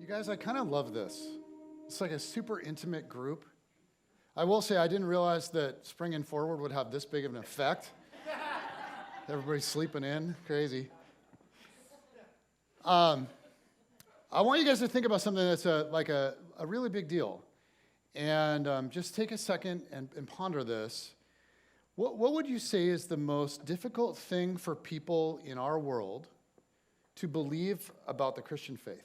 You guys, I kind of love this. It's like a super intimate group. I will say I didn't realize that springing forward would have this big of an effect. Everybody's sleeping in. Crazy. I want you guys to think about something that's a really big deal. And just take a second and ponder this. What would you say is the most difficult thing for people in our world to believe about the Christian faith?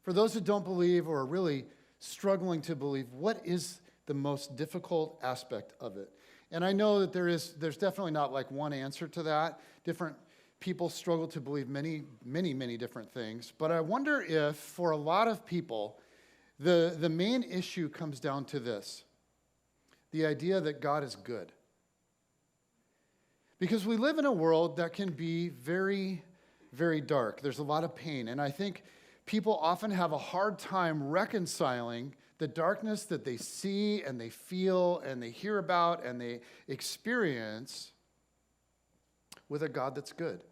For those who don't believe or are really struggling to believe, what is the most difficult aspect of it? And I know that there's definitely not like one answer to that. Different people struggle to believe many different things. But I wonder if for a lot of people, the main issue comes down to this: the idea that God is good. Because we live in a world that can be very, very dark. There's a lot of pain. And I think people often have a hard time reconciling the darkness that they see and they feel and they hear about and they experience with a God that's good.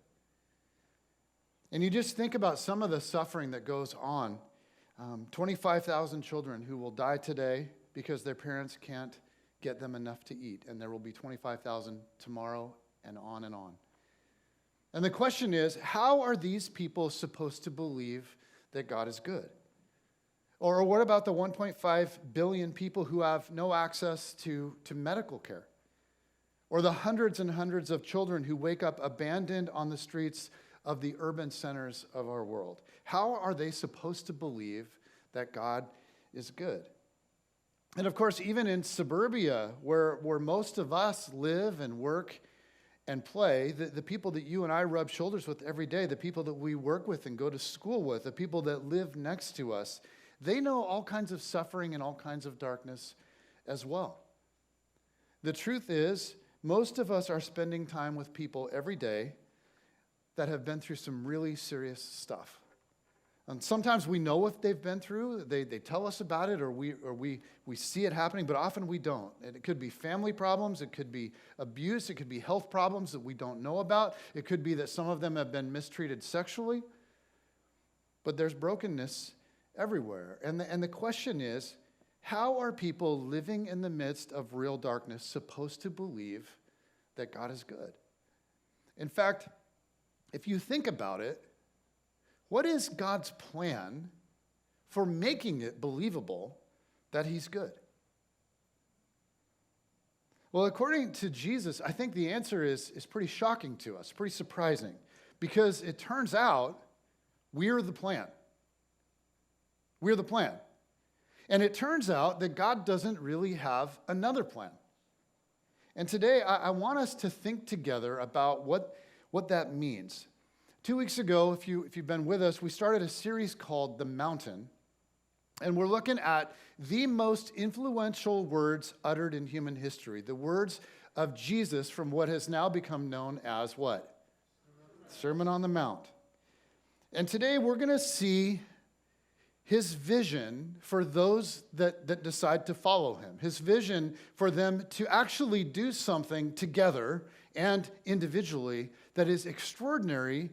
And you just think about some of the suffering that goes on. 25,000 children who will die today because their parents can't get them enough to eat. And there will be 25,000 tomorrow and on and on. And the question is, how are these people supposed to believe that God is good? Or what about the 1.5 billion people who have no access to medical care? Or the hundreds and hundreds of children who wake up abandoned on the streets of the urban centers of our world? How are they supposed to believe that God is good? And of course, even in suburbia, where most of us live and work and play, the people that you and I rub shoulders with every day, the people that we work with and go to school with, the people that live next to us, they know all kinds of suffering and all kinds of darkness as well. The truth is, most of us are spending time with people every day that have been through some really serious stuff. And sometimes we know what they've been through. They tell us about it, or we see it happening, but often we don't. And it could be family problems, it could be abuse, it could be health problems that we don't know about. It could be that some of them have been mistreated sexually. But there's brokenness everywhere. And the question is, how are people living in the midst of real darkness supposed to believe that God is good? In fact, if you think about it, what is God's plan for making it believable that he's good? Well, according to Jesus, I think the answer is pretty shocking to us, pretty surprising, because it turns out we're the plan. We're the plan. And it turns out that God doesn't really have another plan. And today, I want us to think together about what that means. 2 weeks ago, if you've been with us, we started a series called The Mountain, and we're looking at the most influential words uttered in human history, the words of Jesus from what has now become known as what? Sermon on the Mount. And today we're going to see his vision for those that decide to follow him, his vision for them to actually do something together and individually that is extraordinary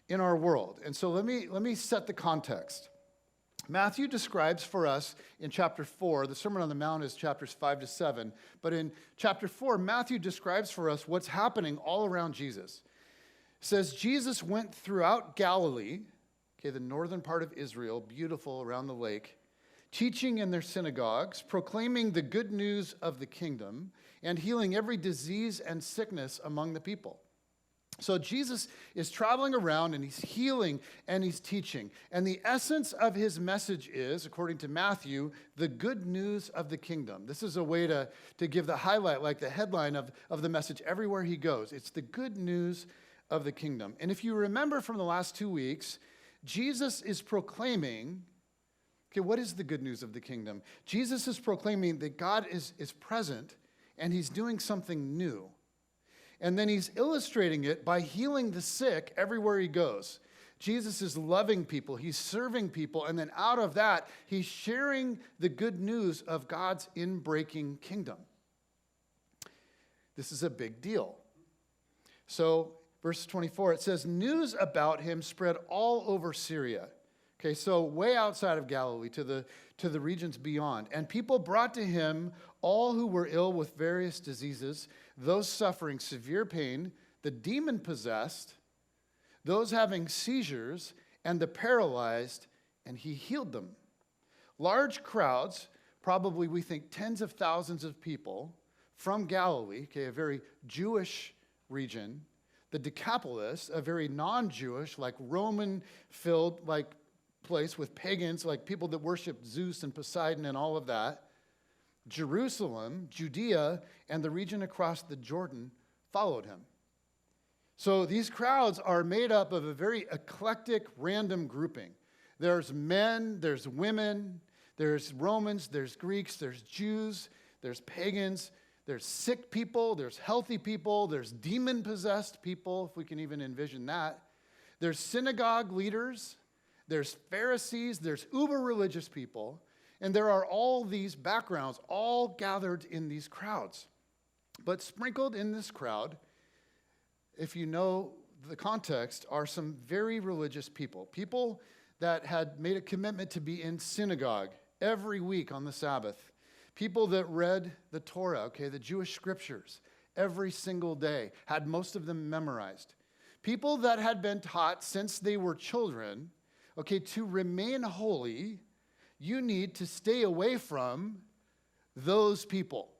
in our world. And so let me set the context. Matthew describes for us in chapter 4, the Sermon on the Mount is chapters 5 to 7, but in chapter 4, Matthew describes for us what's happening all around Jesus. It says, Jesus went throughout Galilee, the northern part of Israel, beautiful around the lake, teaching in their synagogues, proclaiming the good news of the kingdom, and healing every disease and sickness among the people. So Jesus is traveling around and he's healing and he's teaching. And the essence of his message is, according to Matthew, the good news of the kingdom. This is a way to give the highlight, like the headline of the message everywhere he goes. It's the good news of the kingdom. And if you remember from the last 2 weeks, Jesus is proclaiming, what is the good news of the kingdom? Jesus is proclaiming that God is present and he's doing something new. And then he's illustrating it by healing the sick everywhere he goes. Jesus is loving people, he's serving people, and then out of that, he's sharing the good news of God's inbreaking kingdom. This is a big deal. So, verse 24, it says, news about him spread all over Syria. Okay, so way outside of Galilee to the regions beyond. And people brought to him all who were ill with various diseases, those suffering severe pain, the demon-possessed, those having seizures, and the paralyzed, and he healed them. Large crowds, probably we think tens of thousands of people from Galilee, okay, a very Jewish region, the Decapolis, a very non-Jewish, like Roman-filled, like place with pagans, like people that worship Zeus and Poseidon and all of that. Jerusalem, Judea, and the region across the Jordan followed him. So these crowds are made up of a very eclectic, random grouping. There's men, there's women, there's Romans, there's Greeks, there's Jews, there's pagans, there's sick people, there's healthy people, there's demon-possessed people, if we can even envision that. There's synagogue leaders, there's Pharisees, there's uber-religious people, and there are all these backgrounds all gathered in these crowds. But sprinkled in this crowd, if you know the context, are some very religious people. People that had made a commitment to be in synagogue every week on the Sabbath. People that read the Torah, okay, the Jewish scriptures, every single day, had most of them memorized. People that had been taught since they were children, okay, to remain holy, you need to stay away from those people,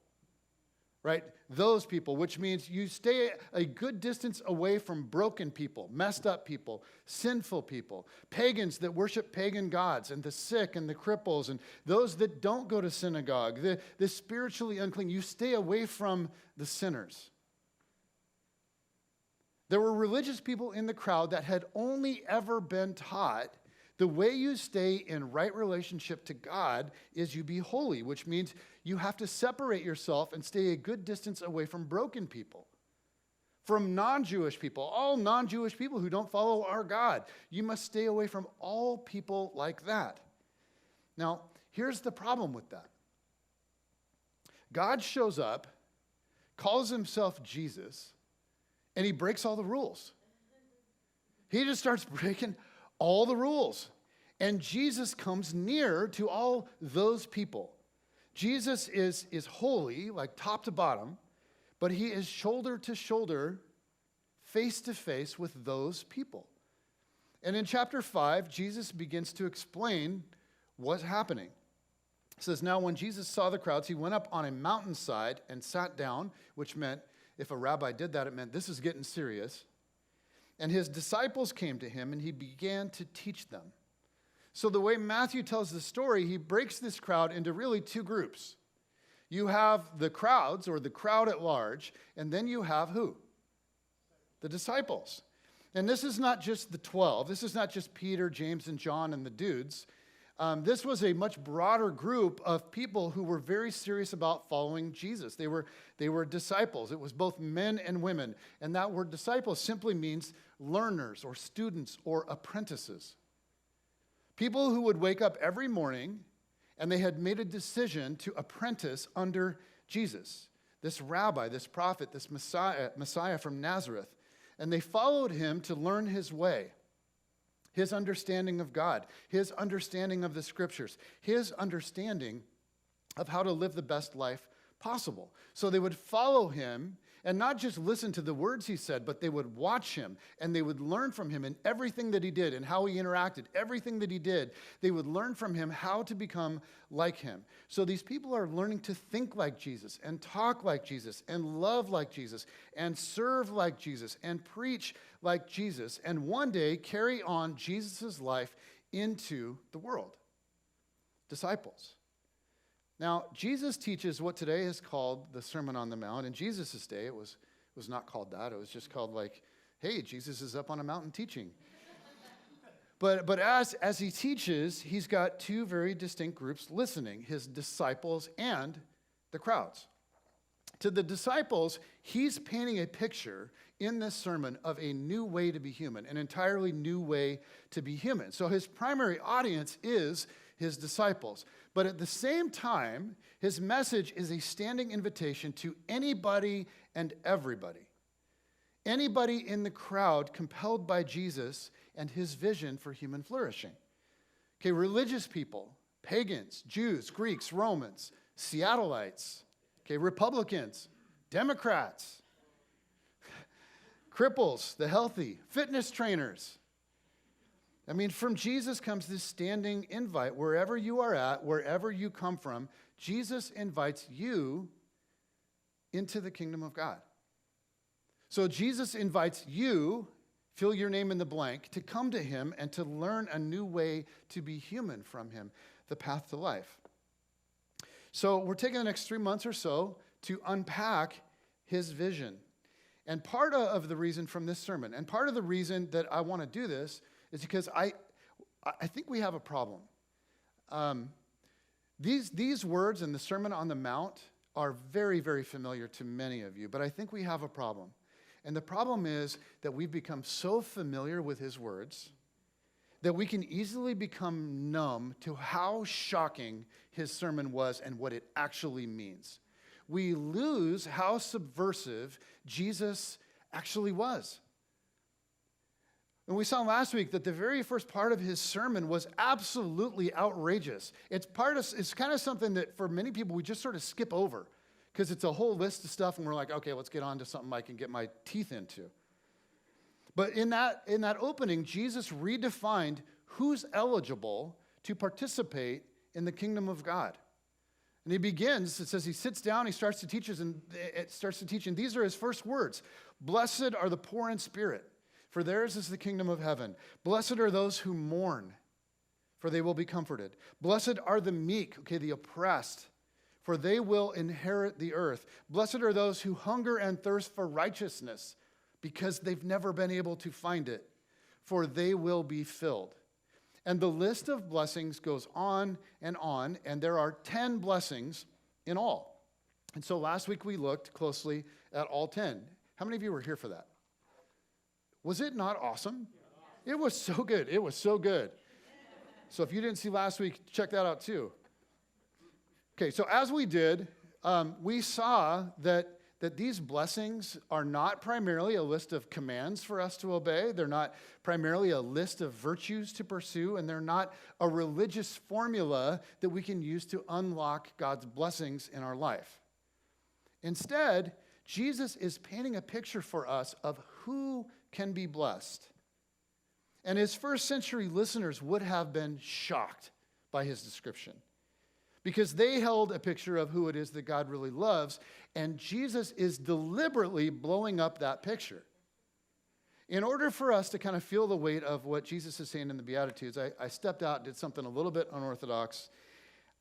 right? Those people, which means you stay a good distance away from broken people, messed up people, sinful people, pagans that worship pagan gods, and the sick and the cripples, and those that don't go to synagogue, the spiritually unclean. You stay away from the sinners. There were religious people in the crowd that had only ever been taught the way you stay in right relationship to God is you be holy, which means you have to separate yourself and stay a good distance away from broken people, from non-Jewish people, all non-Jewish people who don't follow our God. You must stay away from all people like that. Now, here's the problem with that. God shows up, calls himself Jesus, and he breaks all the rules. He just starts breaking all the rules. And Jesus comes near to all those people. Jesus is holy, like top to bottom, but he is shoulder to shoulder, face to face with those people. And in chapter 5, Jesus begins to explain what's happening. It says, now when Jesus saw the crowds, he went up on a mountainside and sat down, which meant if a rabbi did that, it meant this is getting serious. And his disciples came to him, and he began to teach them. So the way Matthew tells the story, he breaks this crowd into really two groups. You have the crowds, or the crowd at large, and then you have who? The disciples. And this is not just the 12. This is not just Peter, James, and John, and the dudes. This was a much broader group of people who were very serious about following Jesus. They were disciples. It was both men and women. And that word disciples simply means learners or students or apprentices. People who would wake up every morning and they had made a decision to apprentice under Jesus, this rabbi, this prophet, this Messiah from Nazareth. And they followed him to learn his way. His understanding of God, his understanding of the scriptures, his understanding of how to live the best life possible. So they would follow him and not just listen to the words he said, but they would watch him and they would learn from him in everything that he did and how he interacted, everything that he did. They would learn from him how to become like him. So these people are learning to think like Jesus and talk like Jesus and love like Jesus and serve like Jesus and preach like Jesus and one day carry on Jesus' life into the world. Disciples. Now, Jesus teaches what today is called the Sermon on the Mount. In Jesus' day, it was not called that. It was just called like, hey, Jesus is up on a mountain teaching. But as he teaches, he's got two very distinct groups listening, his disciples and the crowds. To the disciples, he's painting a picture in this sermon of a new way to be human, an entirely new way to be human. So his primary audience is his disciples. But at the same time, his message is a standing invitation to anybody and everybody. Anybody in the crowd compelled by Jesus and his vision for human flourishing. Okay, religious people, pagans, Jews, Greeks, Romans, Seattleites, okay, Republicans, Democrats, cripples, the healthy, fitness trainers. I mean, from Jesus comes this standing invite. Wherever you are at, wherever you come from, Jesus invites you into the kingdom of God. So Jesus invites you, fill your name in the blank, to come to him and to learn a new way to be human from him, the path to life. So we're taking the next 3 months or so to unpack his vision. And part of the reason from this sermon, and part of the reason that I want to do this, is because I think we have a problem. These words in the Sermon on the Mount are very, very familiar to many of you, but I think we have a problem. And the problem is that we've become so familiar with his words that we can easily become numb to how shocking his sermon was and what it actually means. We lose how subversive Jesus actually was. And we saw last week that the very first part of his sermon was absolutely outrageous. It's kind of something that for many people we just sort of skip over because it's a whole list of stuff and we're like, okay, let's get on to something I can get my teeth into. But in that opening, Jesus redefined who's eligible to participate in the kingdom of God. And he begins, it says he sits down, he starts to teach us, and these are his first words. Blessed are the poor in spirit, for theirs is the kingdom of heaven. Blessed are those who mourn, for they will be comforted. Blessed are the meek, okay, the oppressed, for they will inherit the earth. Blessed are those who hunger and thirst for righteousness, because they've never been able to find it, for they will be filled. And the list of blessings goes on, and there are 10 blessings in all. And so last week we looked closely at all 10. How many of you were here for that? Was it not awesome? It was so good. It was so good. So if you didn't see last week, check that out too. Okay, so as we did, we saw that these blessings are not primarily a list of commands for us to obey. They're not primarily a list of virtues to pursue, and they're not a religious formula that we can use to unlock God's blessings in our life. Instead, Jesus is painting a picture for us of who can be blessed. And his first century listeners would have been shocked by his description, because they held a picture of who it is that God really loves, and Jesus is deliberately blowing up that picture. In order for us to kind of feel the weight of what Jesus is saying in the Beatitudes, I stepped out, did something a little bit unorthodox,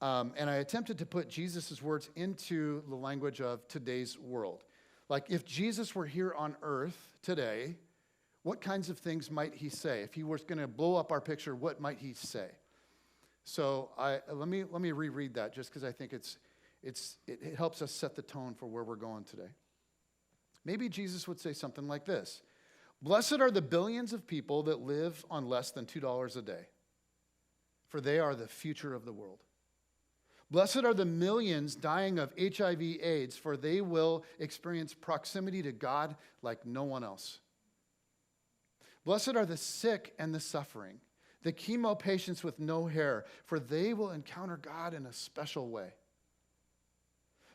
and I attempted to put Jesus' words into the language of today's world. Like, if Jesus were here on earth today, what kinds of things might he say? If he was going to blow up our picture, what might he say? So let me reread that just because I think it helps us set the tone for where we're going today. Maybe Jesus would say something like this: Blessed are the billions of people that live on less than $2 a day, for they are the future of the world. Blessed are the millions dying of HIV/AIDS, for they will experience proximity to God like no one else. Blessed are the sick and the suffering, the chemo patients with no hair, for they will encounter God in a special way.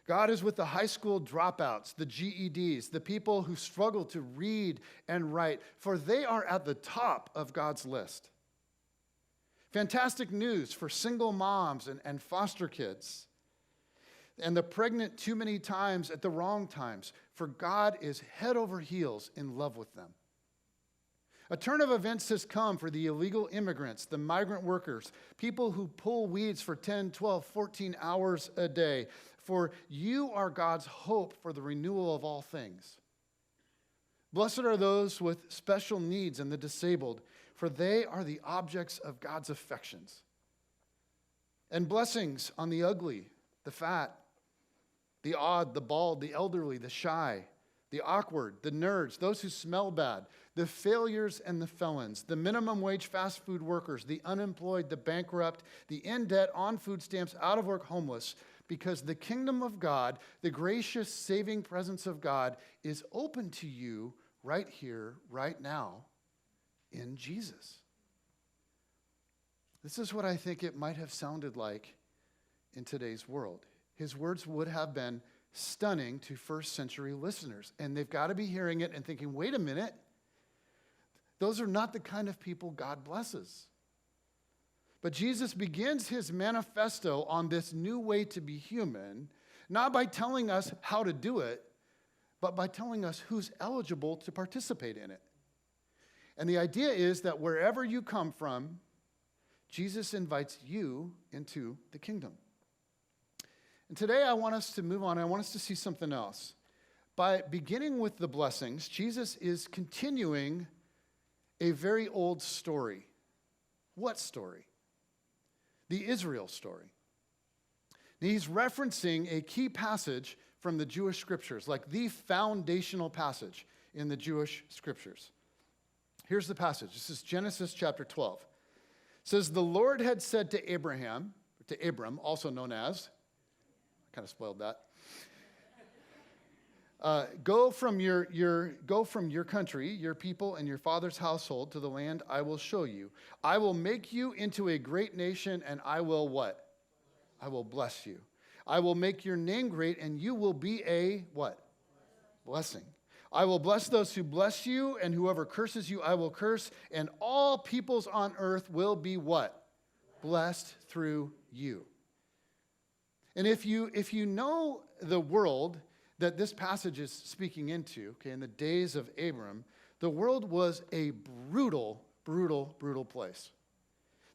God is with the high school dropouts, the GEDs, the people who struggle to read and write, for they are at the top of God's list. Fantastic news for single moms and foster kids, and the pregnant too many times at the wrong times, for God is head over heels in love with them. A turn of events has come for the illegal immigrants, the migrant workers, people who pull weeds for 10, 12, 14 hours a day. For you are God's hope for the renewal of all things. Blessed are those with special needs and the disabled, for they are the objects of God's affections. And blessings on the ugly, the fat, the odd, the bald, the elderly, the shy, the awkward, the nerds, those who smell bad, the failures and the felons, the minimum wage fast food workers, the unemployed, the bankrupt, the in debt, on food stamps, out of work, homeless, because the kingdom of God, the gracious saving presence of God, is open to you right here, right now, in Jesus. This is what I think it might have sounded like in today's world. His words would have been stunning to first century listeners. And they've got to be hearing it and thinking, wait a minute, those are not the kind of people God blesses. But Jesus begins his manifesto on this new way to be human, not by telling us how to do it, but by telling us who's eligible to participate in it. And the idea is that wherever you come from, Jesus invites you into the kingdom. And today I want us to move on. I want us to see something else. By beginning with the blessings, Jesus is continuing a very old story. What story? The Israel story. He's referencing a key passage from the Jewish scriptures, like the foundational passage in the Jewish scriptures. Here's the passage. This is Genesis chapter 12. It says, the Lord had said to Abram, also known as, I kind of spoiled that, go from your country, your people, and your father's household to the land I will show you. I will make you into a great nation, and I will what? I will bless you. I will make your name great, and you will be a what? Blessing. I will bless those who bless you, and whoever curses you, I will curse, and all peoples on earth will be what? Blessed through you. And if you know the world that this passage is speaking into, okay, in the days of Abram, the world was a brutal, brutal, brutal place.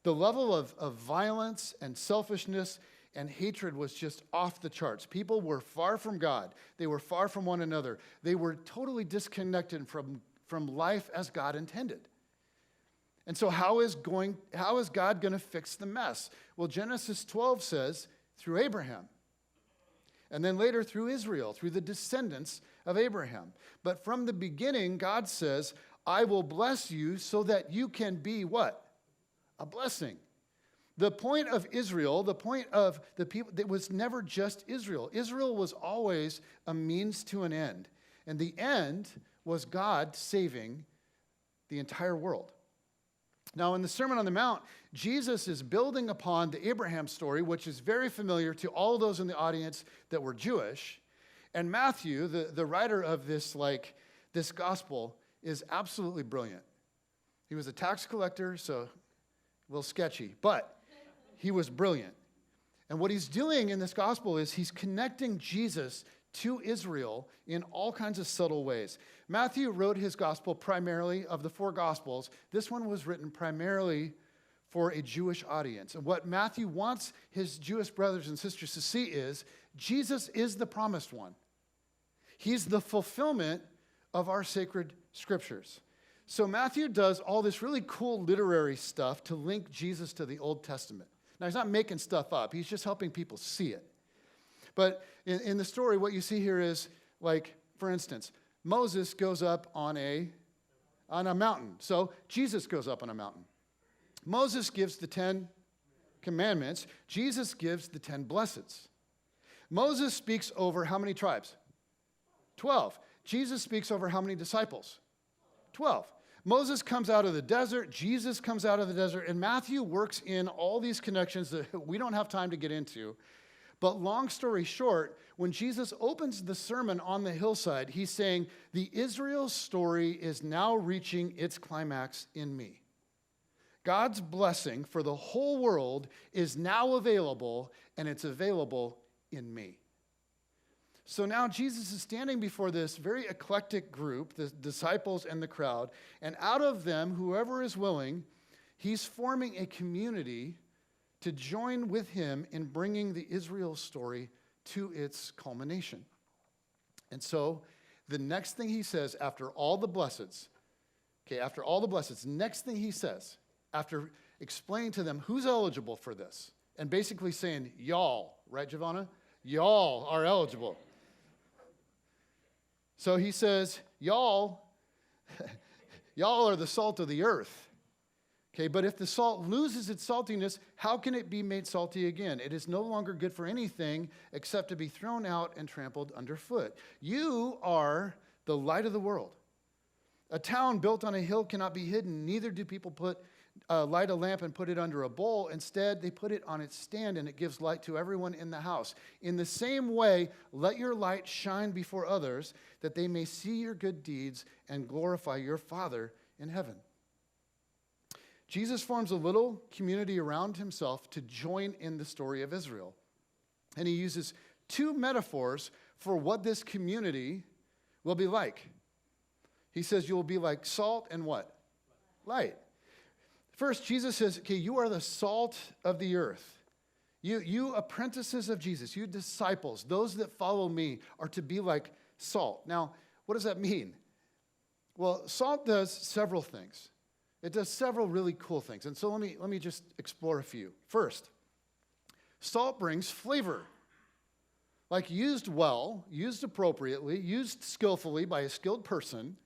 The level of violence and selfishness and hatred was just off the charts. People were far from God. They were far from one another. They were totally disconnected from life as God intended. And so how is God going to fix the mess? Well, Genesis 12 says, through Abraham. And then later through Israel, through the descendants of Abraham. But from the beginning, God says, I will bless you so that you can be what? A blessing. The point of Israel, the point of the people, it was never just Israel. Israel was always a means to an end. And the end was God saving the entire world. Now, in the Sermon on the Mount, Jesus is building upon the Abraham story, which is very familiar to all those in the audience that were Jewish. And Matthew, the writer of this gospel, is absolutely brilliant. He was a tax collector, so a little sketchy, but he was brilliant. And what he's doing in this gospel is he's connecting Jesus to Israel in all kinds of subtle ways. Matthew wrote his gospel primarily, of the four gospels, this one was written primarily for a Jewish audience. And what Matthew wants his Jewish brothers and sisters to see is Jesus is the promised one. He's the fulfillment of our sacred scriptures. So Matthew does all this really cool literary stuff to link Jesus to the Old Testament. Now, he's not making stuff up. He's just helping people see it. But in the story, what you see here is, like, for instance, Moses goes up on a mountain. So Jesus goes up on a mountain. Moses gives the 10 commandments. Jesus gives the 10 blessings. Moses speaks over how many tribes? 12. Jesus speaks over how many disciples? 12. Moses comes out of the desert, Jesus comes out of the desert, and Matthew works in all these connections that we don't have time to get into. But long story short, when Jesus opens the sermon on the hillside, he's saying, the Israel story is now reaching its climax in me. God's blessing for the whole world is now available, and it's available in me. So now Jesus is standing before this very eclectic group, the disciples and the crowd, and out of them, whoever is willing, he's forming a community to join with him in bringing the Israel story to its culmination. And so the next thing he says after all the blessings, next thing he says, after explaining to them who's eligible for this, and basically saying, y'all, right, Giovanna? Y'all are eligible. So he says, y'all are the salt of the earth. Okay, but if the salt loses its saltiness, how can it be made salty again? It is no longer good for anything except to be thrown out and trampled underfoot. You are the light of the world. A town built on a hill cannot be hidden, neither do people put light a lamp and put it under a bowl. Instead, they put it on its stand, and it gives light to everyone in the house. In the same way, let your light shine before others, that they may see your good deeds and glorify your Father in heaven. Jesus forms a little community around himself to join in the story of Israel. And he uses two metaphors for what this community will be like. He says you will be like salt and what? Light. First, Jesus says, okay, you are the salt of the earth. You apprentices of Jesus, you disciples, those that follow me are to be like salt. Now, what does that mean? Well, salt does several things. It does several really cool things. And so let me just explore a few. First, salt brings flavor. Like used well, used appropriately, used skillfully by a skilled person,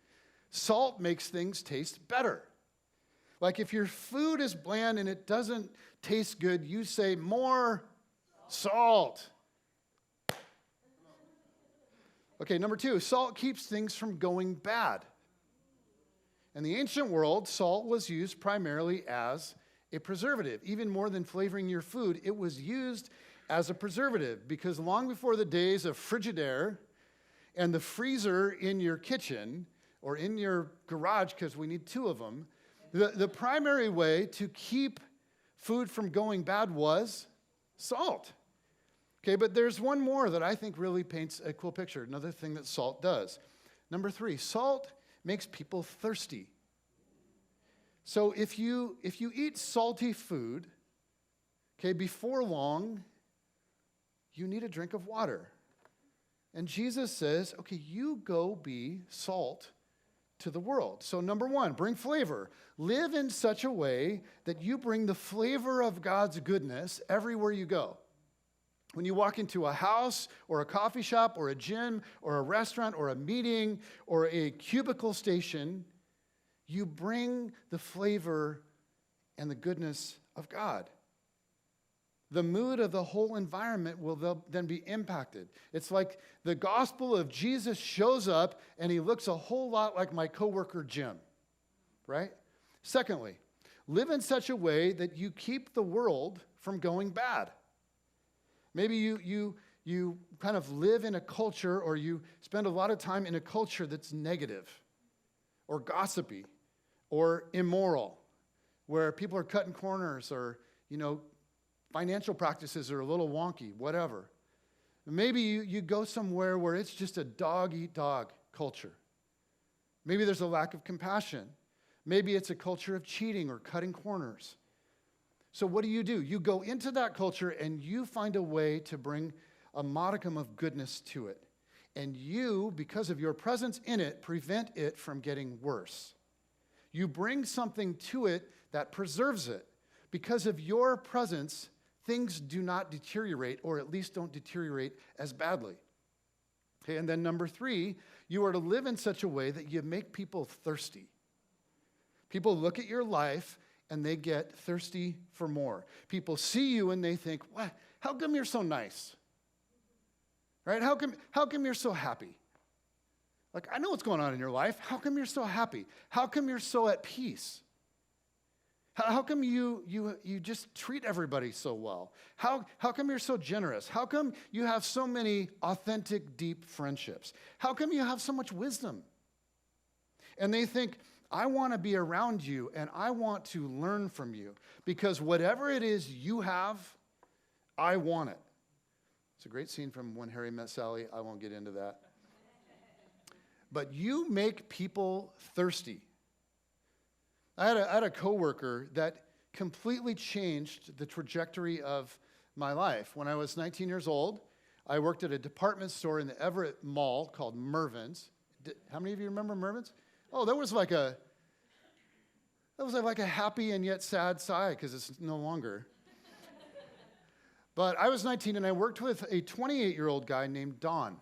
salt makes things taste better. Like if your food is bland and it doesn't taste good, you say more salt. Okay, number two, salt keeps things from going bad. In the ancient world, salt was used primarily as a preservative. Even more than flavoring your food, it was used as a preservative because long before the days of Frigidaire and the freezer in your kitchen or in your garage, because we need two of them, the primary way to keep food from going bad was salt. Okay, but there's one more that I think really paints a cool picture, another thing that salt does. Number three, salt makes people thirsty. So if you eat salty food, okay, before long, you need a drink of water. And Jesus says, okay, you go be salt to the world. So number one, bring flavor. Live in such a way that you bring the flavor of God's goodness everywhere you go. When you walk into a house or a coffee shop or a gym or a restaurant or a meeting or a cubicle station, you bring the flavor and the goodness of God. The mood of the whole environment will then be impacted. It's like the gospel of Jesus shows up and he looks a whole lot like my coworker Jim, right? Secondly, live in such a way that you keep the world from going bad. Maybe you kind of live in a culture or you spend a lot of time in a culture that's negative or gossipy or immoral, where people are cutting corners or, financial practices are a little wonky, whatever. Maybe you go somewhere where it's just a dog-eat-dog culture. Maybe there's a lack of compassion. Maybe it's a culture of cheating or cutting corners. So what do? You go into that culture and you find a way to bring a modicum of goodness to it. And you, because of your presence in it, prevent it from getting worse. You bring something to it that preserves it. Because of your presence, things do not deteriorate, or at least don't deteriorate as badly. Okay, and then number three, you are to live in such a way that you make people thirsty. People look at your life and they get thirsty for more. People see you and they think, "What? How come you're so nice? Right? How come you're so happy? Like, I know what's going on in your life. How come you're so happy? How come you're so at peace? How come you just treat everybody so well? How come you're so generous? How come you have so many authentic, deep friendships? How come you have so much wisdom?" And they think, I want to be around you and I want to learn from you because whatever it is you have, I want it. It's a great scene from When Harry Met Sally. I won't get into that. But you make people thirsty. I had a coworker that completely changed the trajectory of my life. When I was 19 years old, I worked at a department store in the Everett Mall called Mervyn's. How many of you remember Mervyn's? Oh, that was like a happy and yet sad sigh because it's no longer. But I was 19 and I worked with a 28-year-old guy named Don.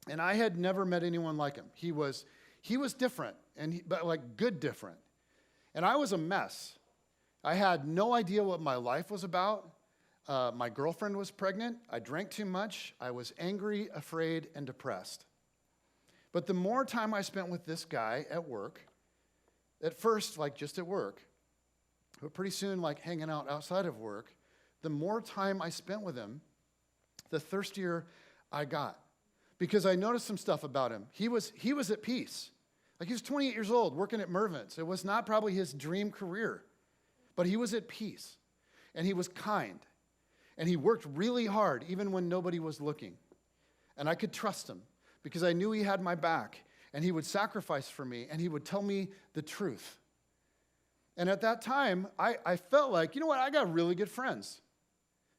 And I had never met anyone like him. He was different, but like good different. And I was a mess. I had no idea what my life was about. My girlfriend was pregnant. I drank too much. I was angry, afraid, and depressed. But the more time I spent with this guy at work, at first, like just at work, but pretty soon, like hanging out outside of work, the more time I spent with him, the thirstier I got. Because I noticed some stuff about him. He was at peace. Like, he was 28 years old, working at Mervyn's. It was not probably his dream career, but he was at peace, and he was kind, and he worked really hard, even when nobody was looking. And I could trust him, because I knew he had my back, and he would sacrifice for me, and he would tell me the truth. And at that time, I felt like, you know what, I got really good friends,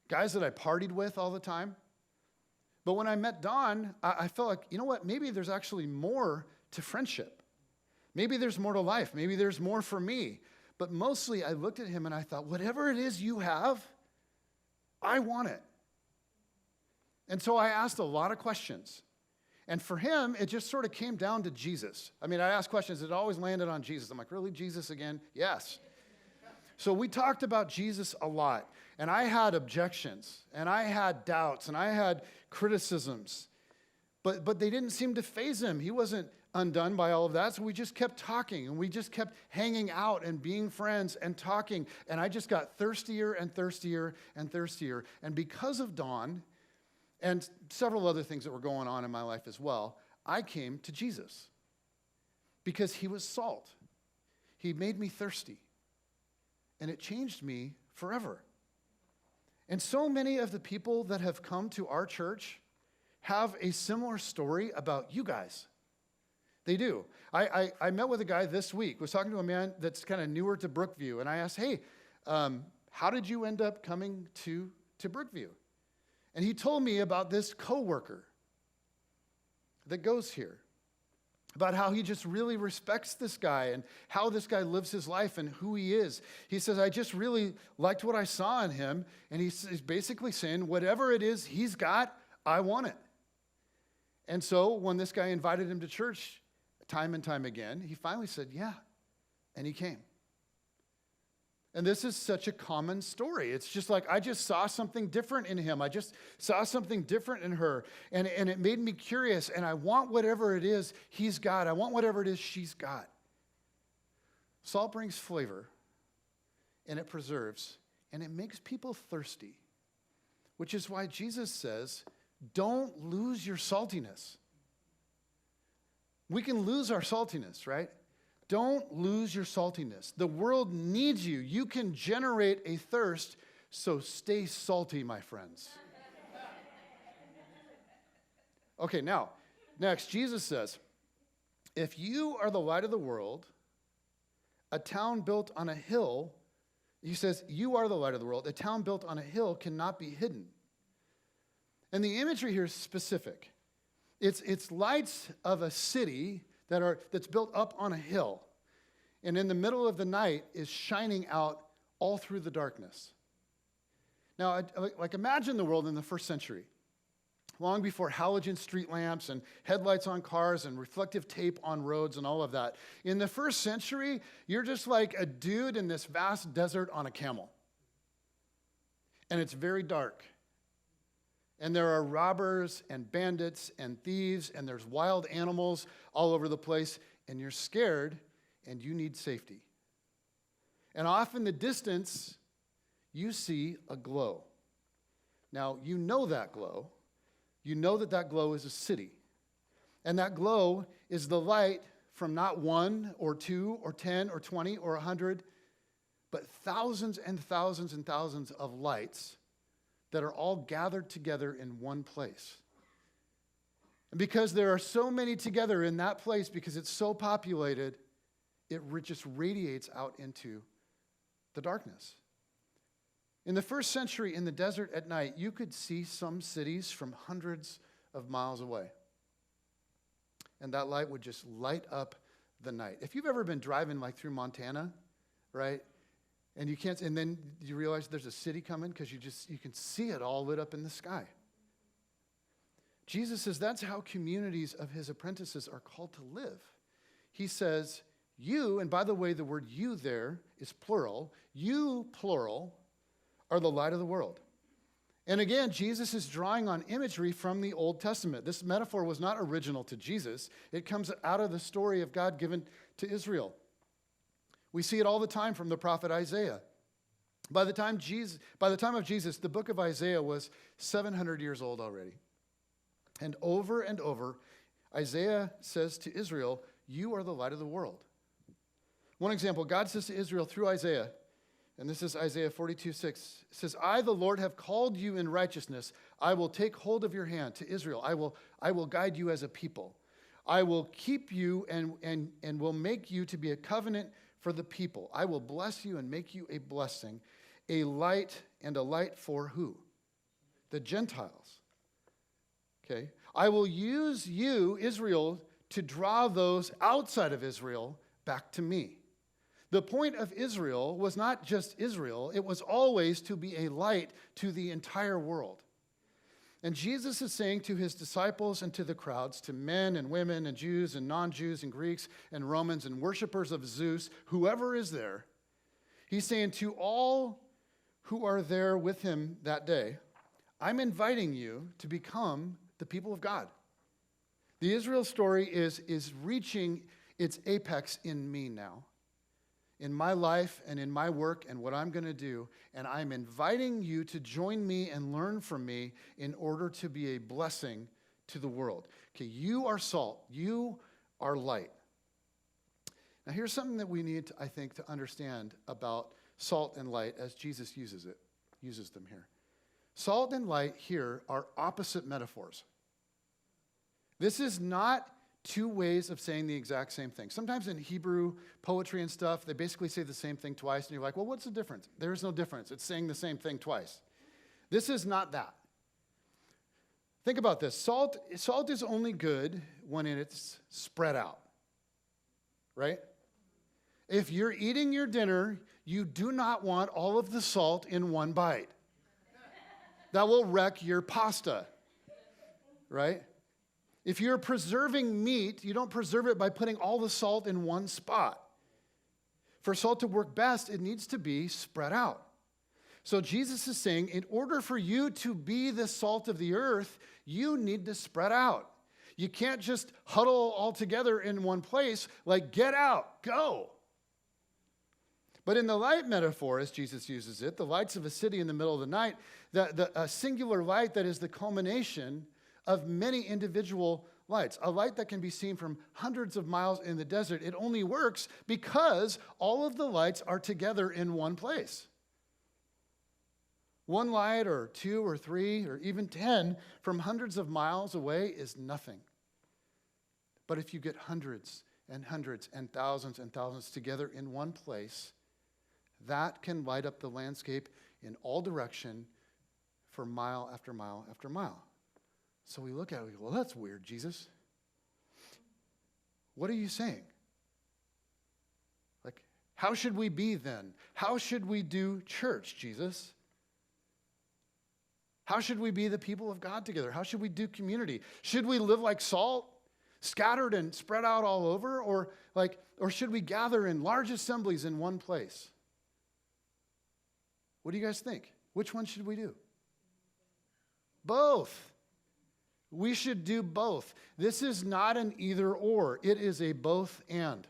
guys that I partied with all the time. But when I met Don, I felt like, you know what, maybe there's actually more to friendship. Maybe there's more to life. Maybe there's more for me. But mostly I looked at him and I thought, whatever it is you have, I want it. And so I asked a lot of questions. And for him, it just sort of came down to Jesus. I mean, I asked questions, it always landed on Jesus. I'm like, really, Jesus again? Yes. So we talked about Jesus a lot. And I had objections, and I had doubts, and I had criticisms. But they didn't seem to faze him. He wasn't undone by all of that. So we just kept talking, and we just kept hanging out and being friends and talking. And I just got thirstier and thirstier and thirstier. And because of Dawn and several other things that were going on in my life as well, I came to Jesus because he was salt. He made me thirsty, and it changed me forever. And so many of the people that have come to our church have a similar story about you guys. They do. I met with a guy this week, was talking to a man that's kind of newer to Brookview, and I asked, hey, how did you end up coming to Brookview? And he told me about this coworker that goes here, about how he just really respects this guy and how this guy lives his life and who he is. He says, I just really liked what I saw in him, and he's basically saying, whatever it is he's got, I want it. And so when this guy invited him to church time and time again, he finally said, yeah, and he came. And this is such a common story. It's just like, I just saw something different in him. I just saw something different in her. And it made me curious. And I want whatever it is he's got. I want whatever it is she's got. Salt brings flavor, and it preserves, and it makes people thirsty, which is why Jesus says, don't lose your saltiness. We can lose our saltiness, right? Don't lose your saltiness. The world needs you. You can generate a thirst, so stay salty, my friends. Okay, now, next, Jesus says, if you are the light of the world, a town built on a hill, he says, you are the light of the world. A town built on a hill cannot be hidden. And the imagery here is specific. It's lights of a city that's built up on a hill, and in the middle of the night is shining out all through the darkness. Now, like imagine the world in the first century, long before halogen street lamps and headlights on cars and reflective tape on roads and all of that. In the first century, you're just like a dude in this vast desert on a camel, and it's very dark. And there are robbers and bandits and thieves, and there's wild animals all over the place, and you're scared, and you need safety. And off in the distance, you see a glow. Now, you know that glow. You know that glow is a city. And that glow is the light from not 1 or 2 or 10 or 20 or 100, but thousands and thousands and thousands of lights that are all gathered together in one place. And because there are so many together in that place, because it's so populated, it just radiates out into the darkness. In the first century, in the desert at night, you could see some cities from hundreds of miles away. And that light would just light up the night. If you've ever been driving like through Montana, right? And you can't, and then you realize there's a city coming because you can see it all lit up in the sky. Jesus says that's how communities of his apprentices are called to live. He says, you, and by the way, the word you there is plural. You, plural, are the light of the world. And again, Jesus is drawing on imagery from the Old Testament. This metaphor was not original to Jesus. It comes out of the story of God given to Israel. We see it all the time from the prophet Isaiah. By the time of Jesus, the book of Isaiah was 700 years old already. And over, Isaiah says to Israel, you are the light of the world. One example, God says to Israel through Isaiah, and this is Isaiah 42:6, it says, I, the Lord, have called you in righteousness. I will take hold of your hand to Israel. I will guide you as a people. I will keep you and will make you to be a covenant for the people. I will bless you and make you a blessing, a light for who? The Gentiles. Okay? I will use you, Israel, to draw those outside of Israel back to me. The point of Israel was not just Israel, it was always to be a light to the entire world. And Jesus is saying to his disciples and to the crowds, to men and women and Jews and non-Jews and Greeks and Romans and worshipers of Zeus, whoever is there, he's saying to all who are there with him that day, I'm inviting you to become the people of God. The Israel story is reaching its apex in me now, in my life and in my work and what I'm going to do, and I'm inviting you to join me and learn from me in order to be a blessing to the world. Okay, you are salt, you are light. Now here's something that we need, I think, to understand about salt and light as Jesus uses them here. Salt and light here are opposite metaphors. This is not two ways of saying the exact same thing. Sometimes in Hebrew poetry and stuff, they basically say the same thing twice, and you're like, well, what's the difference? There is no difference. It's saying the same thing twice. This is not that. Think about this. Salt is only good when it's spread out, right? If you're eating your dinner, you do not want all of the salt in one bite. That will wreck your pasta, right? If you're preserving meat, you don't preserve it by putting all the salt in one spot. For salt to work best, it needs to be spread out. So Jesus is saying, in order for you to be the salt of the earth, you need to spread out. You can't just huddle all together in one place, like get out, go. But in the light metaphor, as Jesus uses it, the lights of a city in the middle of the night, a singular light that is the culmination of many individual lights, a light that can be seen from hundreds of miles in the desert. It only works because all of the lights are together in one place. One light or two or three or even 10 from hundreds of miles away is nothing. But if you get hundreds and hundreds and thousands together in one place, that can light up the landscape in all direction for mile after mile after mile. So we look at it, we go, well, that's weird, Jesus. What are you saying? Like, how should we be then? How should we do church, Jesus? How should we be the people of God together? How should we do community? Should we live like salt, scattered and spread out all over? Or should we gather in large assemblies in one place? What do you guys think? Which one should we do? Both. We should do both. This is not an either or. It is a both and.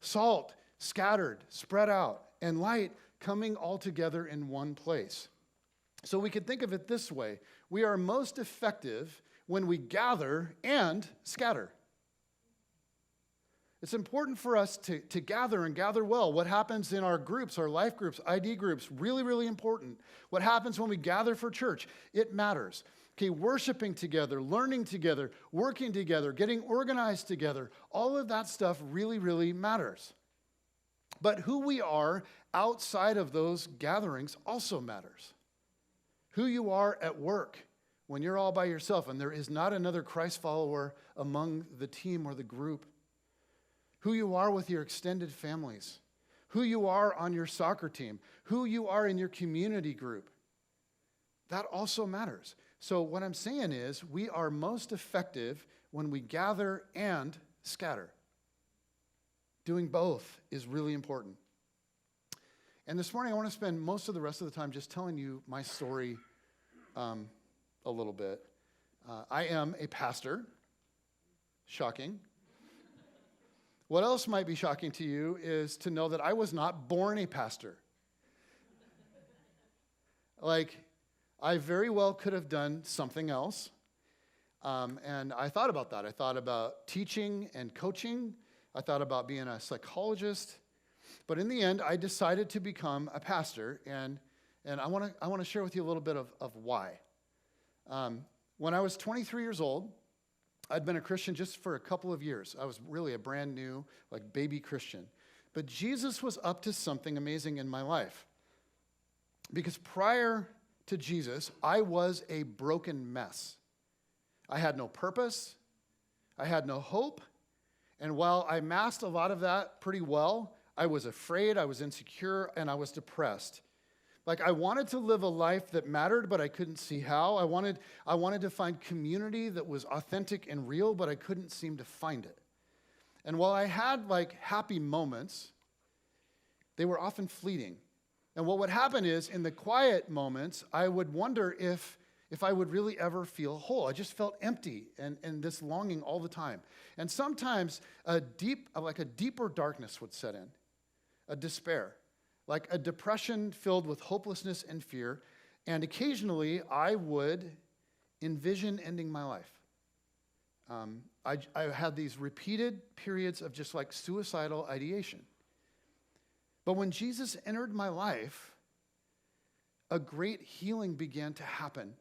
Salt, scattered, spread out, and light coming all together in one place. So we could think of it this way. We are most effective when we gather and scatter. It's important for us to gather and gather well. What happens in our groups, our life groups, ID groups, really, really important. What happens when we gather for church, it matters. Okay, worshiping together, learning together, working together, getting organized together, all of that stuff really, really matters. But who we are outside of those gatherings also matters. Who you are at work when you're all by yourself and there is not another Christ follower among the team or the group. Who you are with your extended families. Who you are on your soccer team. Who you are in your community group. That also matters. So what I'm saying is we are most effective when we gather and scatter. Doing both is really important. And this morning I want to spend most of the rest of the time just telling you my story a little bit. I am a pastor. Shocking. What else might be shocking to you is to know that I was not born a pastor. Like, I very well could have done something else. And I thought about that. I thought about teaching and coaching. I thought about being a psychologist. But in the end, I decided to become a pastor. And I want to share with you a little bit of why. When I was 23 years old, I'd been a Christian just for a couple of years. I was really a brand new, like, baby Christian. But Jesus was up to something amazing in my life. Because prior to Jesus, I was a broken mess. I had no purpose. I had no hope. And while I masked a lot of that pretty well, I was afraid, I was insecure, and I was depressed. Like, I wanted to live a life that mattered, but I couldn't see how. I wanted to find community that was authentic and real, but I couldn't seem to find it. And while I had, like, happy moments, they were often fleeting. And what would happen is, in the quiet moments, I would wonder if I would really ever feel whole. I just felt empty and this longing all the time. And sometimes a deeper darkness would set in, a despair, like a depression filled with hopelessness and fear. And occasionally, I would envision ending my life. I had these repeated periods of just like suicidal ideation. But when Jesus entered my life, a great healing began to happen.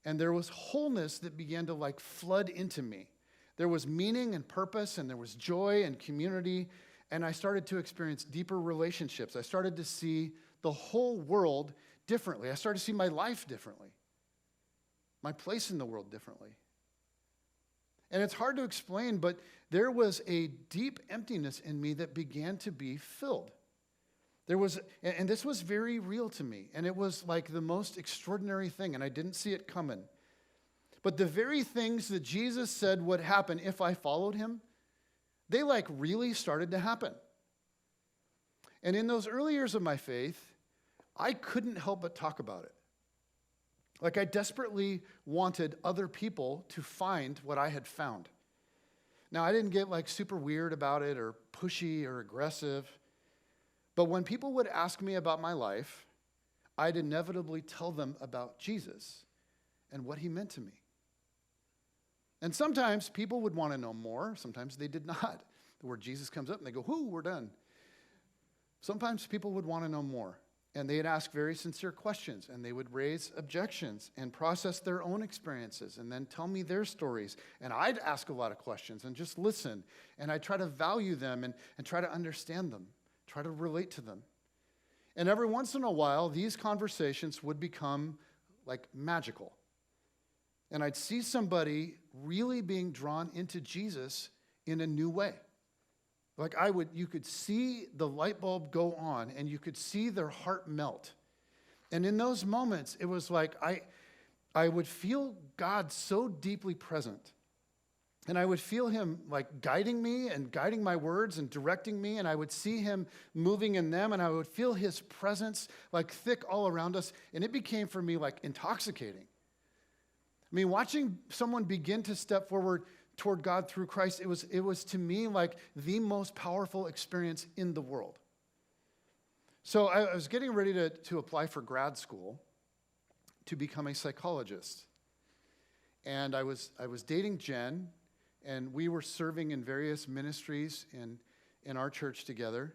And there was wholeness that began to like flood into me. There was meaning and purpose, and there was joy and community. And I started to experience deeper relationships. I started to see the whole world differently. I started to see my life differently, my place in the world differently. And it's hard to explain, but there was a deep emptiness in me that began to be filled. And this was very real to me, and it was like the most extraordinary thing, and I didn't see it coming. But the very things that Jesus said would happen if I followed him, they like really started to happen. And in those early years of my faith, I couldn't help but talk about it. Like, I desperately wanted other people to find what I had found. Now, I didn't get like super weird about it or pushy or aggressive. But when people would ask me about my life, I'd inevitably tell them about Jesus and what he meant to me. And sometimes people would want to know more. Sometimes they did not. The word Jesus comes up and they go, whoo, we're done. Sometimes people would want to know more. And they'd ask very sincere questions, and they would raise objections and process their own experiences and then tell me their stories. And I'd ask a lot of questions and just listen. And I'd try to value them and try to understand them, try to relate to them. And every once in a while, these conversations would become like magical. And I'd see somebody really being drawn into Jesus in a new way. Like you could see the light bulb go on, and you could see their heart melt. And in those moments, it was like I would feel God so deeply present. And I would feel him like guiding me and guiding my words and directing me, and I would see him moving in them, and I would feel his presence like thick all around us, and it became for me like intoxicating. I mean, watching someone begin to step forward toward God through Christ, it was to me like the most powerful experience in the world. So I was getting ready to apply for grad school to become a psychologist. And I was dating Jen, and we were serving in various ministries in our church together.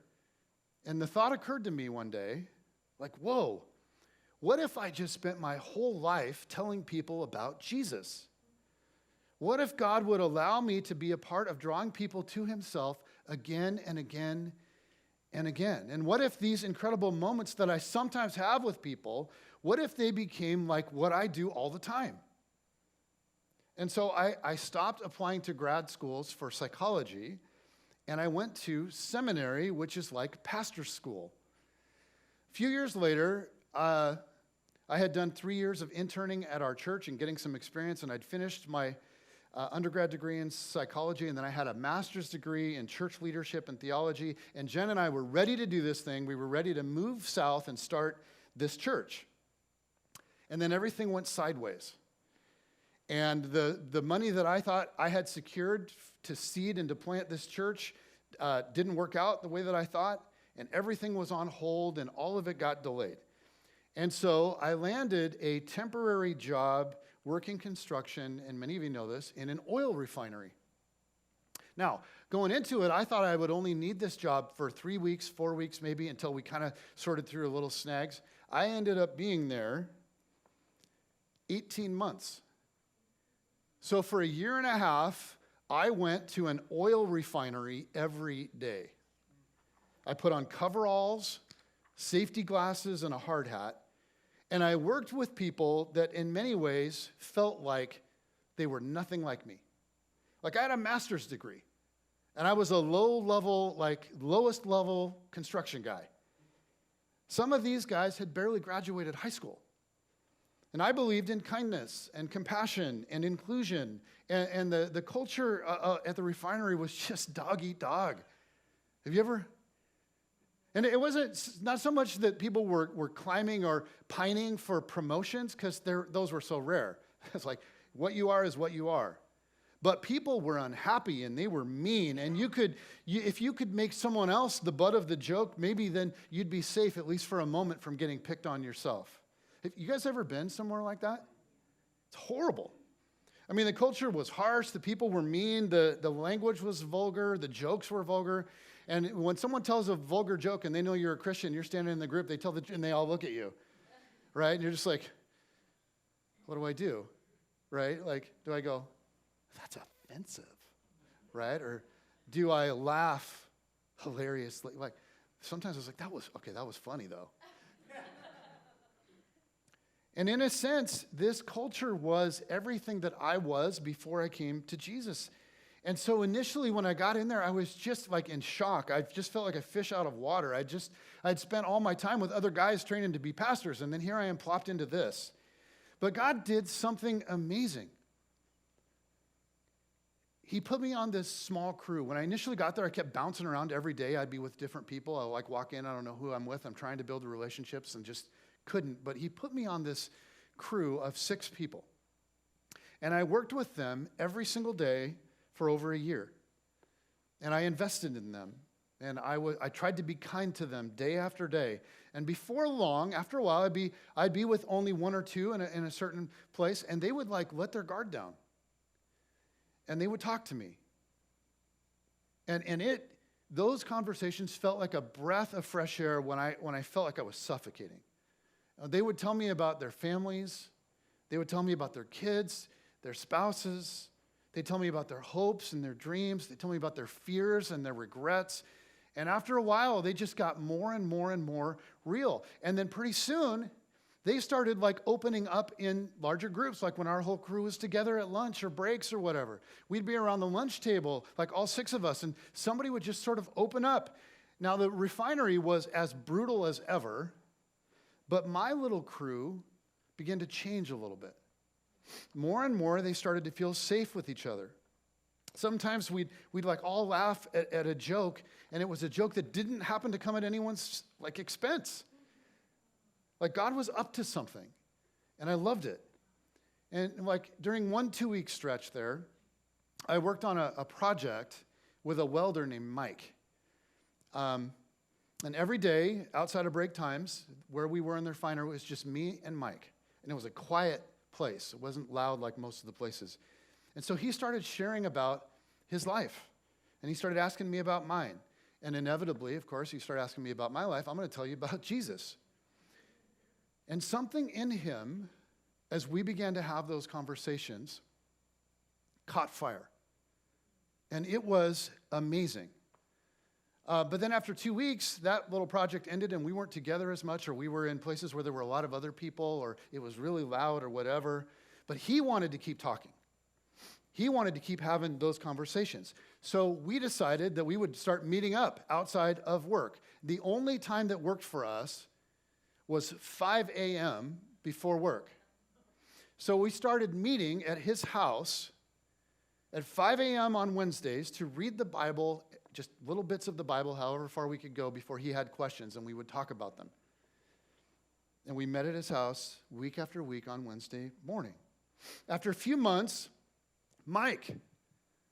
And the thought occurred to me one day, like, whoa, what if I just spent my whole life telling people about Jesus? What if God would allow me to be a part of drawing people to himself again and again and again? And what if these incredible moments that I sometimes have with people, what if they became like what I do all the time? And so I stopped applying to grad schools for psychology, and I went to seminary, which is like pastor school. A few years later, I had done 3 years of interning at our church and getting some experience, and I'd finished my undergrad degree in psychology, and then I had a master's degree in church leadership and theology, and Jen and I were ready to do this thing. We were ready to move south and start this church. And then everything went sideways. And the money that I thought I had secured to seed and to plant this church didn't work out the way that I thought, and everything was on hold, and all of it got delayed. And so I landed a temporary job working construction, and many of you know this, in an oil refinery. Now, going into it, I thought I would only need this job for 3 weeks, 4 weeks maybe, until we kind of sorted through a little snags. I ended up being there 18 months. So for a year and a half, I went to an oil refinery every day. I put on coveralls, safety glasses, and a hard hat. And I worked with people that in many ways felt like they were nothing like me. Like I had a master's degree, and I was a lowest level construction guy. Some of these guys had barely graduated high school. And I believed in kindness and compassion and inclusion. And the culture at the refinery was just dog eat dog. Have you ever? And it wasn't not so much that people were climbing or pining for promotions, because those were so rare. It's like, what you are is what you are. But people were unhappy and they were mean. And if you could make someone else the butt of the joke, maybe then you'd be safe, at least for a moment, from getting picked on yourself. Have you guys ever been somewhere like that? It's horrible. I mean, the culture was harsh. The people were mean. The language was vulgar. The jokes were vulgar. And when someone tells a vulgar joke and they know you're a Christian, you're standing in the group, and they all look at you, right? And you're just like, what do I do, right? Like, do I go, that's offensive, right? Or do I laugh hilariously? Like, sometimes I was like, that was funny though. And in a sense, this culture was everything that I was before I came to Jesus. And so initially when I got in there, I was just like in shock. I just felt like a fish out of water. I'd spent all my time with other guys training to be pastors, and then here I am plopped into this. But God did something amazing. He put me on this small crew. When I initially got there, I kept bouncing around every day. I'd be with different people. I'd like walk in, I don't know who I'm with. I'm trying to build relationships and just couldn't. But he put me on this crew of 6 people. And I worked with them every single day for over a year. And I invested in them. And I tried to be kind to them day after day. And before long, after a while, I'd be with only 1 or 2 in a certain place, and they would like let their guard down. And they would talk to me. And those conversations felt like a breath of fresh air when I felt like I was suffocating. They would tell me about their families. They would tell me about their kids, their spouses. They'd tell me about their hopes and their dreams. They'd tell me about their fears and their regrets. And after a while, they just got more and more and more real. And then pretty soon, they started like opening up in larger groups, like when our whole crew was together at lunch or breaks or whatever. We'd be around the lunch table, like all 6 of us, and somebody would just sort of open up. Now, the refinery was as brutal as ever, but my little crew began to change a little bit. More and more, they started to feel safe with each other. Sometimes we'd like all laugh at a joke, and it was a joke that didn't happen to come at anyone's like expense. Like God was up to something, and I loved it. And like during 1 2-week stretch there, I worked on a project with a welder named Mike. And every day, outside of break times, where we were in the refinery, it was just me and Mike. And it was a quiet place. It wasn't loud like most of the places. And so he started sharing about his life. And he started asking me about mine. And inevitably, of course, he started asking me about my life. I'm going to tell you about Jesus. And something in him, as we began to have those conversations, caught fire. And it was amazing. But then after 2 weeks, that little project ended and we weren't together as much, or we were in places where there were a lot of other people, or it was really loud or whatever. But he wanted to keep talking. He wanted to keep having those conversations. So we decided that we would start meeting up outside of work. The only time that worked for us was 5 a.m. before work. So we started meeting at his house at 5 a.m. on Wednesdays to read the Bible, just little bits of the Bible, however far we could go before he had questions, and we would talk about them. And we met at his house week after week on Wednesday morning. After a few months, Mike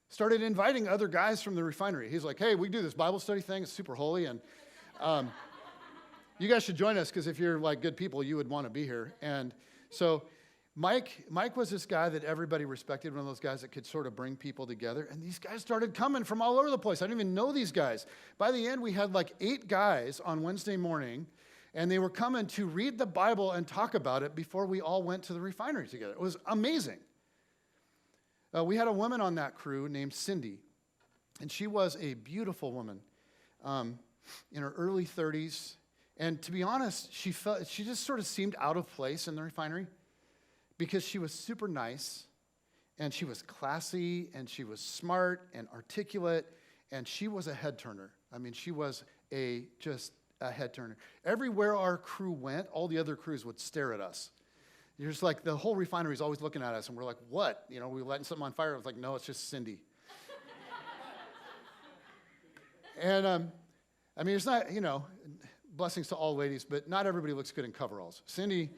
started inviting other guys from the refinery. He's like, hey, we do this Bible study thing. It's super holy. And You guys should join us because if you're like good people, you would want to be here. And so Mike was this guy that everybody respected, one of those guys that could sort of bring people together. And these guys started coming from all over the place. I didn't even know these guys. By the end, we had like 8 guys on Wednesday morning, and they were coming to read the Bible and talk about it before we all went to the refinery together. It was amazing. We had a woman on that crew named Cindy, and she was a beautiful woman in her early 30s. And to be honest, she just sort of seemed out of place in the refinery because she was super nice, and she was classy, and she was smart and articulate, and she was a head turner. I mean, she was just a head turner. Everywhere our crew went, all the other crews would stare at us. You're just like, the whole refinery is always looking at us, and we're like, what? You know, we letting something on fire? I was like, no, it's just Cindy. And, I mean, it's not, blessings to all ladies, but not everybody looks good in coveralls. Cindy,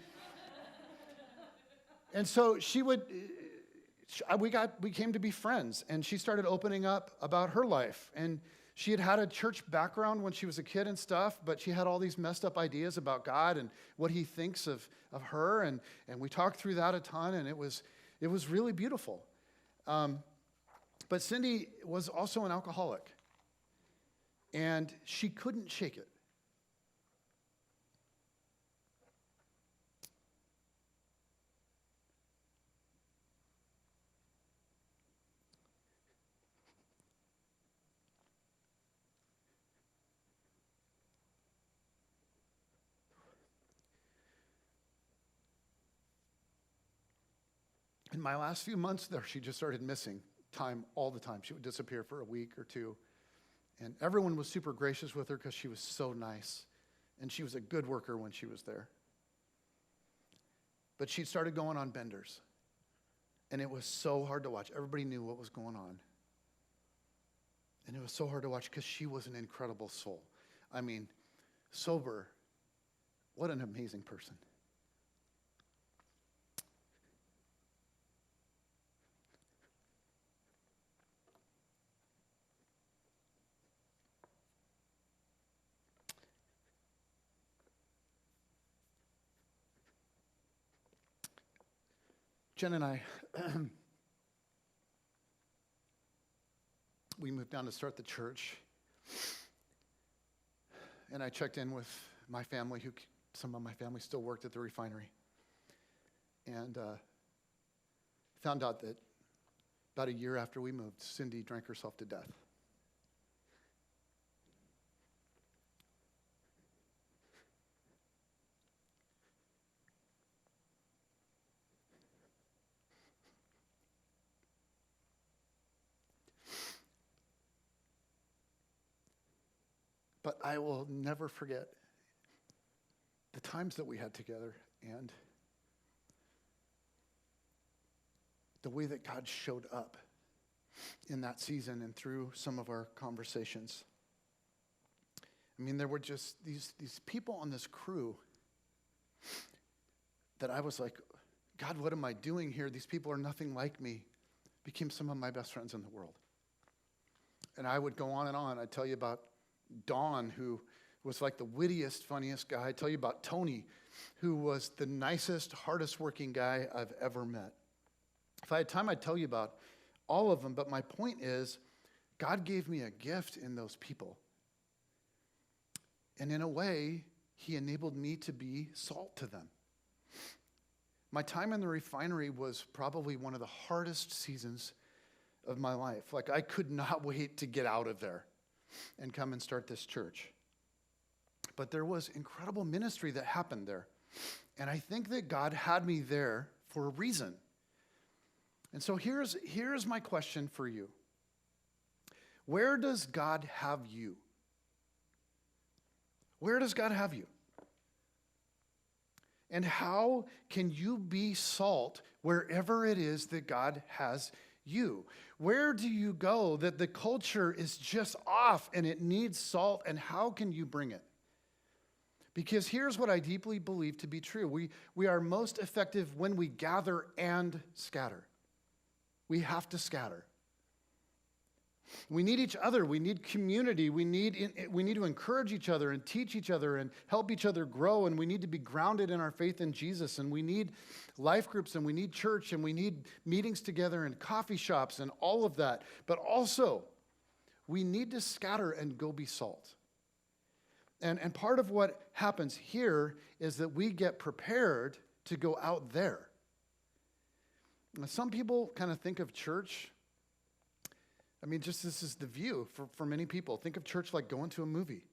and so we came to be friends, and she started opening up about her life, and she had a church background when she was a kid and stuff, but she had all these messed up ideas about God and what he thinks of her, and we talked through that a ton, and it was really beautiful. But Cindy was also an alcoholic, and she couldn't shake it. In my last few months there, she just started missing time all the time. She would disappear for a week or two. And everyone was super gracious with her because she was so nice. And she was a good worker when she was there. But she started going on benders. And it was so hard to watch. Everybody knew what was going on. And it was so hard to watch because she was an incredible soul. I mean, sober. What an amazing person. Jen and I, we moved down to start the church. And I checked in with my family, some of my family still worked at the refinery. And found out that about a year after we moved, Cindy drank herself to death. But I will never forget the times that we had together and the way that God showed up in that season and through some of our conversations. I mean, there were just these people on this crew that I was like, God, what am I doing here? These people are nothing like me. Became some of my best friends in the world. And I would go on and on. I'd tell you about Don, who was like the wittiest, funniest guy. I'd tell you about Tony, who was the nicest, hardest working guy I've ever met. If I had time, I'd tell you about all of them, but my point is, God gave me a gift in those people. And in a way, he enabled me to be salt to them. My time in the refinery was probably one of the hardest seasons of my life. Like, I could not wait to get out of there and come and start this church. But there was incredible ministry that happened there. And I think that God had me there for a reason. And so here's my question for you. Where does God have you? Where does God have you? And how can you be salt wherever it is that God has you? Where do you go that the culture is just off and it needs salt, and how can you bring it? Because here's what I deeply believe to be true. We are most effective when we gather and scatter. We have to scatter. We need each other. We need community. We need to encourage each other and teach each other and help each other grow. And we need to be grounded in our faith in Jesus. And we need life groups, and we need church, and we need meetings together and coffee shops and all of that. But also, we need to scatter and go be salt. And part of what happens here is that we get prepared to go out there. Now, some people kind of think of church, I mean, just this is the view for many people. Think of church like going to a movie,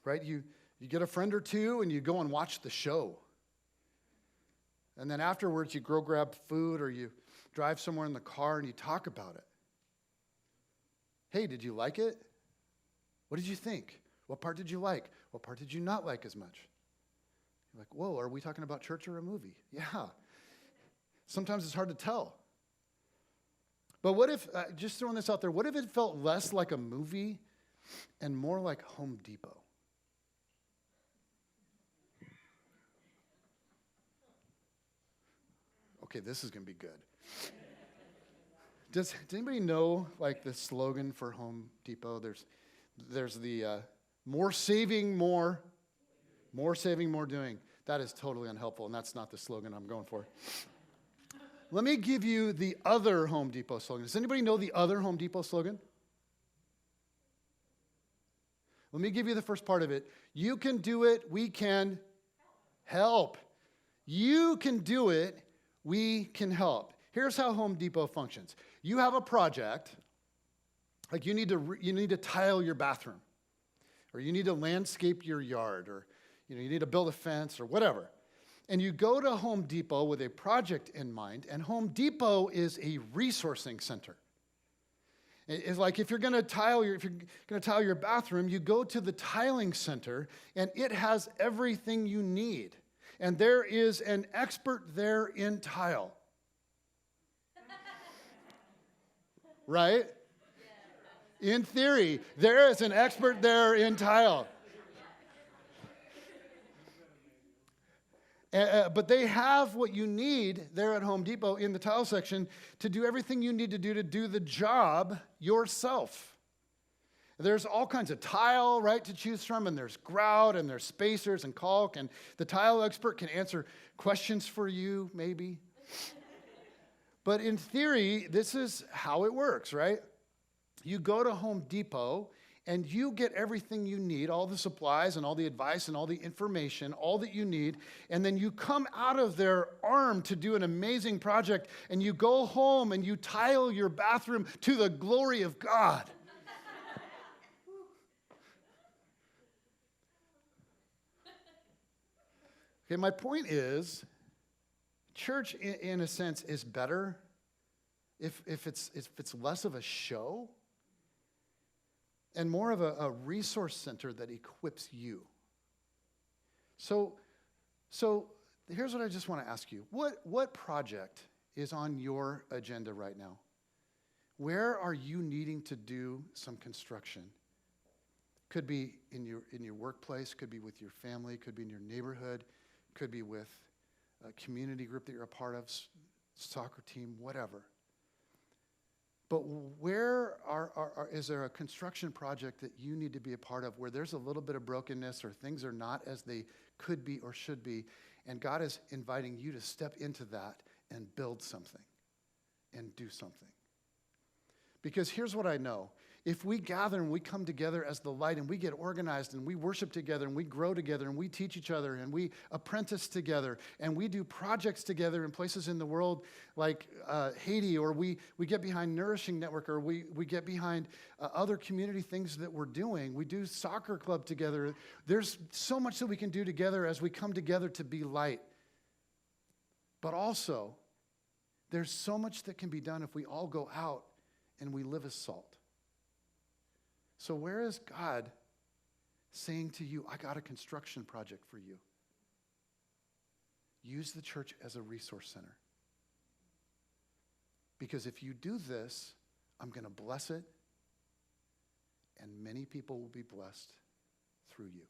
right? You get a friend or two and you go and watch the show. And then afterwards you go grab food or you drive somewhere in the car and you talk about it. Hey, did you like it? What did you think? What part did you like? What part did you not like as much? You're like, whoa, are we talking about church or a movie? Yeah. Sometimes it's hard to tell. But what if, just throwing this out there, what if it felt less like a movie and more like Home Depot? Okay, this is going to be good. Does anybody know, like, the slogan for Home Depot? There's the more saving, more saving, more doing. That is totally unhelpful, and that's not the slogan I'm going for. Let me give you the other Home Depot slogan. Does anybody know the other Home Depot slogan? Let me give you the first part of it. You can do it, we can help. You can do it, we can help. Here's how Home Depot functions. You have a project, like you need to tile your bathroom, or you need to landscape your yard, or you need to build a fence or whatever. And you go to Home Depot with a project in mind, and Home Depot is a resourcing center. It's like if you're going to tile your bathroom, you go to the tiling center, and it has everything you need. And there is an expert there in tile. Right? In theory, there is an expert there in tile. But they have what you need there at Home Depot in the tile section to do everything you need to do the job yourself. There's all kinds of tile, right, to choose from, and there's grout, and there's spacers and caulk, and the tile expert can answer questions for you, maybe. But in theory, this is how it works, right? You go to Home Depot, and you get everything you need, all the supplies and all the advice and all the information, all that you need, and then you come out of there armed to do an amazing project, and you go home and you tile your bathroom to the glory of God. Okay, my point is, church, in a sense, is better if it's less of a show and more of a resource center that equips you. So here's what I just want to ask you. What project is on your agenda right now? Where are you needing to do some construction? Could be in your workplace, could be with your family, could be in your neighborhood, could be with a community group that you're a part of, soccer team, whatever. But where is there a construction project that you need to be a part of where there's a little bit of brokenness or things are not as they could be or should be, and God is inviting you to step into that and build something and do something? Because here's what I know. If we gather and we come together as the light and we get organized and we worship together and we grow together and we teach each other and we apprentice together and we do projects together in places in the world like Haiti, or we get behind Nourishing Network, or we get behind other community things that we're doing. We do soccer club together. There's so much that we can do together as we come together to be light. But also, there's so much that can be done if we all go out and we live as salt. So where is God saying to you, I got a construction project for you? Use the church as a resource center. Because if you do this, I'm going to bless it, and many people will be blessed through you.